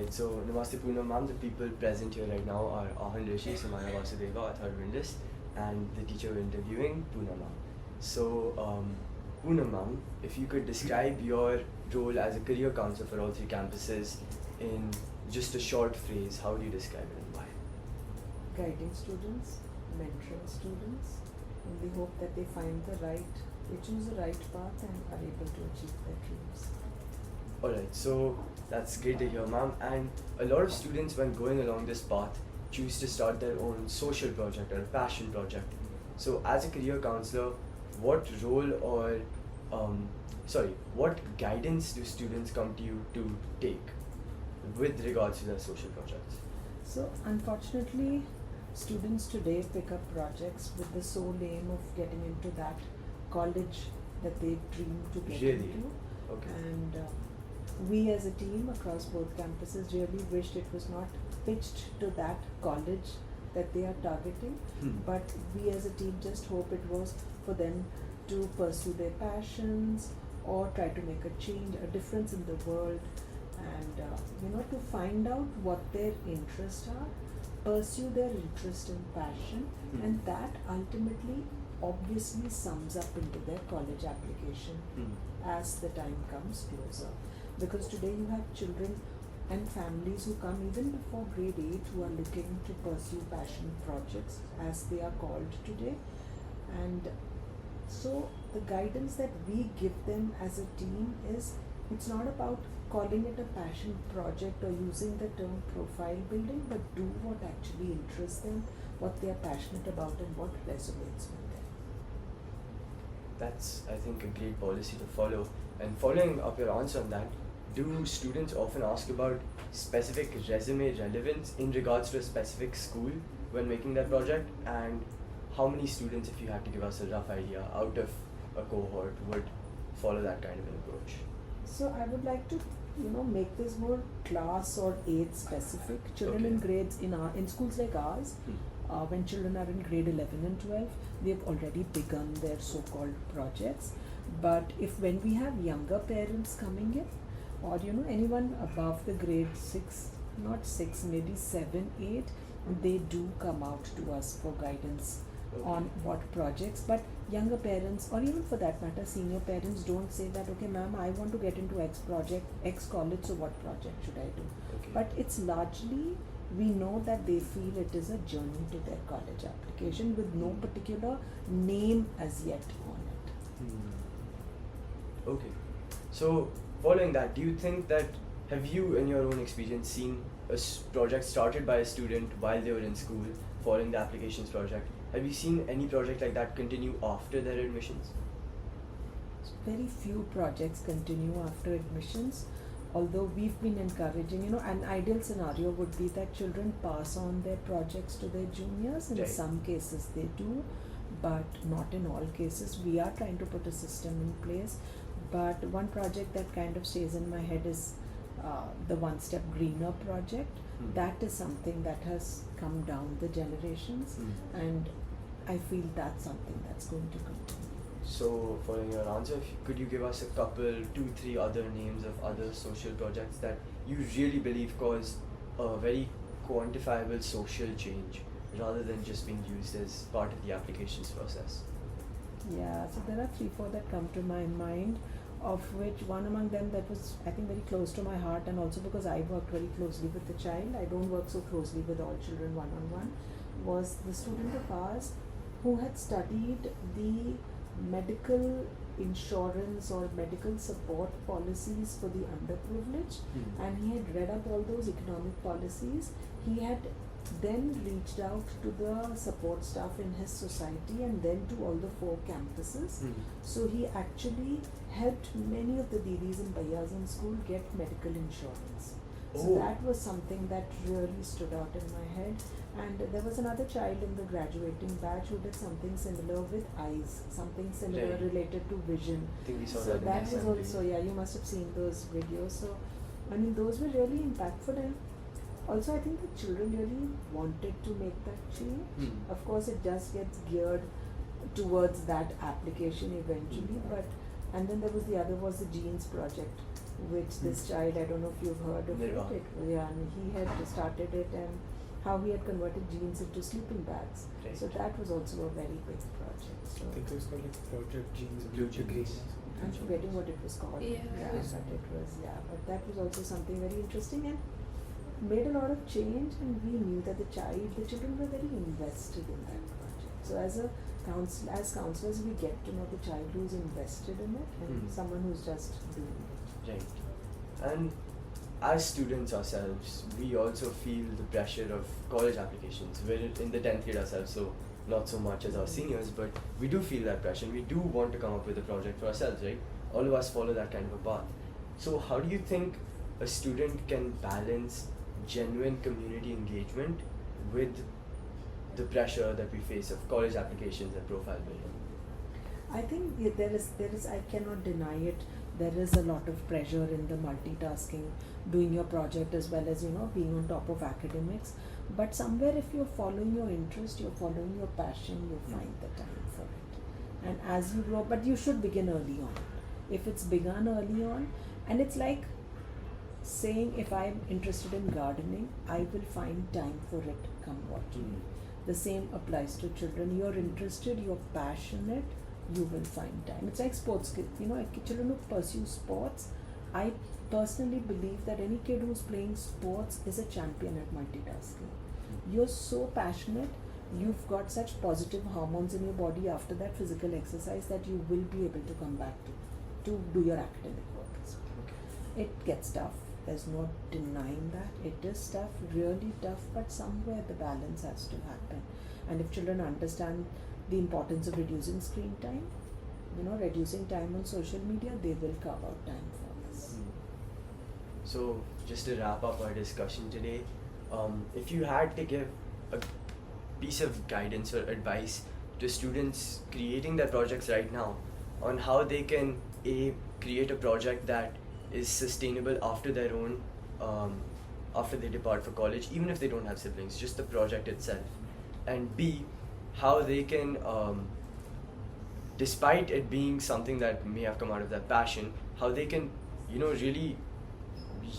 Alright, so Namaste Poonam ma'am, the people present here right now are Ahan Rishi, Samaya Vasudeva, a third windlist, and the teacher we're interviewing, Poonam ma'am. So, Poonam ma'am, if you could describe your role as a career counselor for all three campuses in just a short phrase, how do you describe it and why? Guiding students, mentoring students, and we hope that they choose the right path and are able to achieve their dreams. Alright, so that's great to hear, ma'am. And a lot of students, when going along this path, choose to start their own social project or a passion project. So, as a career counselor, what role or what guidance do students come to you to take with regards to their social projects? So, unfortunately, students today pick up projects with the sole aim of getting into that college that they dream to get into. Okay. And we as a team across both campuses really wished it was not pitched to that college that they are targeting, but we as a team just hope it was for them to pursue their passions or try to make a change, a difference in the world, and to find out what their interests are, pursue their interest and passion, and that ultimately obviously sums up into their college application as the time comes closer. Because today you have children and families who come even before grade 8 who are looking to pursue passion projects as they are called today. And so the guidance that we give them as a team is, it's not about calling it a passion project or using the term profile building, but do what actually interests them, what they are passionate about and what resonates with them. That's, I think, a great policy to follow. And following up your answer on that, do students often ask about specific resume relevance in regards to a specific school when making that project? And how many students, if you had to give us a rough idea, out of a cohort would follow that kind of an approach? So I would like to make this more class or age specific. Children in grades in schools like ours, when children are in grade 11 and 12, they have already begun their so-called projects. But when we have younger parents coming in, or anyone above the grade 6, not 6, maybe 7, 8, they do come out to us for guidance on what projects. But younger parents, or even for that matter senior parents, don't say that, okay ma'am, I want to get into X project, X college, so what project should I do? But it's largely, we know that they feel it is a journey to their college application with no particular name as yet on it. Okay. So, following that, do you think that, have you in your own experience seen a project started by a student while they were in school following the applications project? Have you seen any project like that continue after their admissions? Very few projects continue after admissions, although we've been encouraging, an ideal scenario would be that children pass on their projects to their juniors. In some cases they do, but not in all cases. We are trying to put a system in place. But one project that kind of stays in my head is the One Step Greener project. That is something that has come down the generations, and I feel that's something that's going to continue. So, following your answer, could you give us a couple, 2, 3 other names of other social projects that you really believe cause a very quantifiable social change rather than just being used as part of the applications process? Yeah, so there are 3, 4 that come to my mind, of which one among them that was, I think, very close to my heart, and also because I worked very closely with the child, I don't work so closely with all children one-on-one, was the student of ours who had studied the medical insurance or medical support policies for the underprivileged, and he had read up all those economic policies. He had then reached out to the support staff in his society and then to all the 4 campuses. So he actually helped many of the Didis and Bhaiyas in school get medical insurance. So that was something that really stood out in my head. And there was another child in the graduating batch who did something similar with eyes, something similar related to vision. I think we saw so that was also, you must have seen those videos. So, those were really impactful, and also I think the children really wanted to make that change. Of course, it just gets geared towards that application eventually, and then there was the other was the Genes project, which this child, I don't know if you've heard of Nirvana. it. Yeah, and he had started it, and how he had converted jeans into sleeping bags. Right. So that was also a very big project. So I think it was called like Project Jeans. Blue Green. Jeans. I'm forgetting what it was called. Yeah, it was- but it was, but that was also something very interesting and made a lot of change, and we knew that the children were very invested in that project. So as counselors, we get to know the child who's invested in it and someone who's just doing it. Right. And as students ourselves, we also feel the pressure of college applications. We're in the 10th grade ourselves, so not so much as our seniors, but we do feel that pressure and we do want to come up with a project for ourselves, right? All of us follow that kind of a path. So how do you think a student can balance genuine community engagement with the pressure that we face of college applications and profile building? I think there is, I cannot deny it, there is a lot of pressure in the multitasking, doing your project as well as, being on top of academics. But somewhere if you're following your interest, you're following your passion, you find the time for it. And as you grow, but you should begin early on. If it's begun early on, and it's like saying if I'm interested in gardening, I will find time for it come what may. The same applies to children. You're interested, you're passionate, you will find time. It's like sports kids, children who pursue sports. I personally believe that any kid who's playing sports is a champion at multitasking. You're so passionate, you've got such positive hormones in your body after that physical exercise that you will be able to come back to do your academic work as well. Okay. It gets tough. There's no denying that. It is tough, really tough, but somewhere the balance has to happen. And if children understand the importance of reducing screen time, reducing time on social media, they will carve out time for us. So just to wrap up our discussion today, if you had to give a piece of guidance or advice to students creating their projects right now on how they can create a project that is sustainable after their own after they depart for college, even if they don't have siblings, just the project itself, and B, how they can despite it being something that may have come out of their passion, how they can really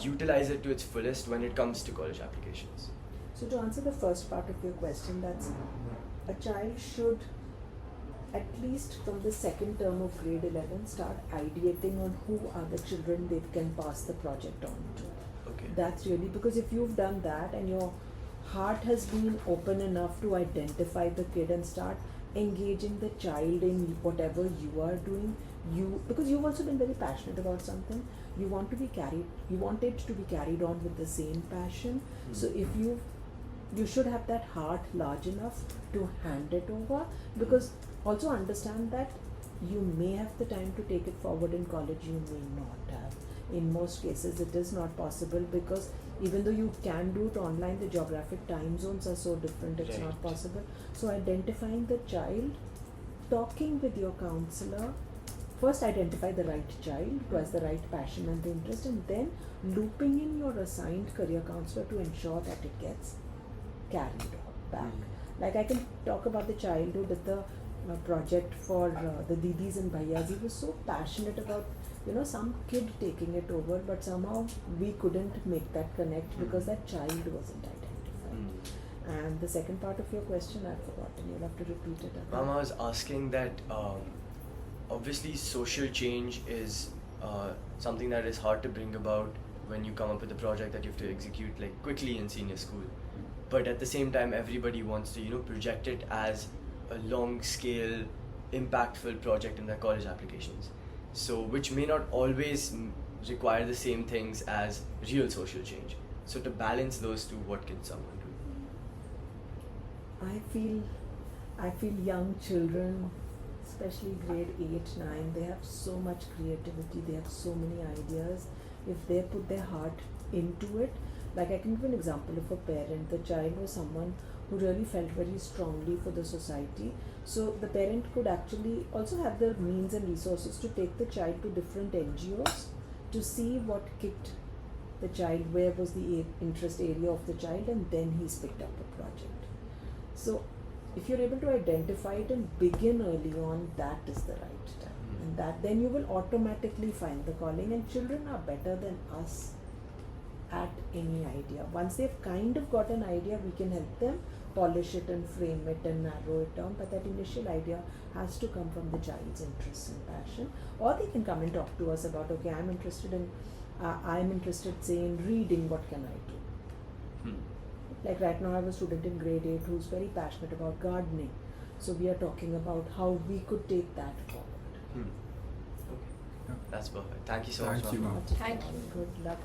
utilize it to its fullest when it comes to college applications. So to answer the first part of your question, that's a child should at least from the second term of grade 11 start ideating on who are the children they can pass the project on to. Okay. That's really, because if you've done that and your heart has been open enough to identify the kid and start engaging the child in whatever you are doing, because you've also been very passionate about something, you want it to be carried on with the same passion. So if you should have that heart large enough to hand it over, because also understand that you may have the time to take it forward in college, you may not have. In most cases it is not possible, because even though you can do it online, the geographic time zones are so different, it's Right. not possible. So identifying the child, talking with your counselor, first identify the right child who has the right passion and the interest, and then looping in your assigned career counselor to ensure that it gets carried back. Like I can talk about the child who did the project for the Didis and Bhaiyas. He was so passionate about some kid taking it over, but somehow we couldn't make that connect because that child wasn't identified. And the second part of your question I've forgotten, you'll have to repeat it again. Mama was asking that obviously social change is something that is hard to bring about when you come up with a project that you have to execute quickly in senior school, but at the same time everybody wants to project it as a long scale impactful project in their college applications, so which may not always require the same things as real social change. So to balance those two, what can someone do? I feel young children, especially grade 8, 9, they have so much creativity, they have so many ideas. If they put their heart into it, like I can give an example of a parent. The child was someone who really felt very strongly for the society. So the parent could actually also have the means and resources to take the child to different NGOs to see what kicked the child, where was the interest area of the child, and then he's picked up a project. So if you're able to identify it and begin early on, that is the right time. and that then you will automatically find the calling, and children are better than us at any idea. Once they've kind of got an idea, we can help them polish it and frame it and narrow it down, but that initial idea has to come from the child's interest and passion. Or they can come and talk to us about, okay, I'm interested say in reading, what can I do? Like right now I have a student in grade 8 who's very passionate about gardening, so we are talking about how we could take that forward. Okay. That's perfect. Thank you so Thank much, you, ma'am. ma'am. Much Thank fun. you. Good luck.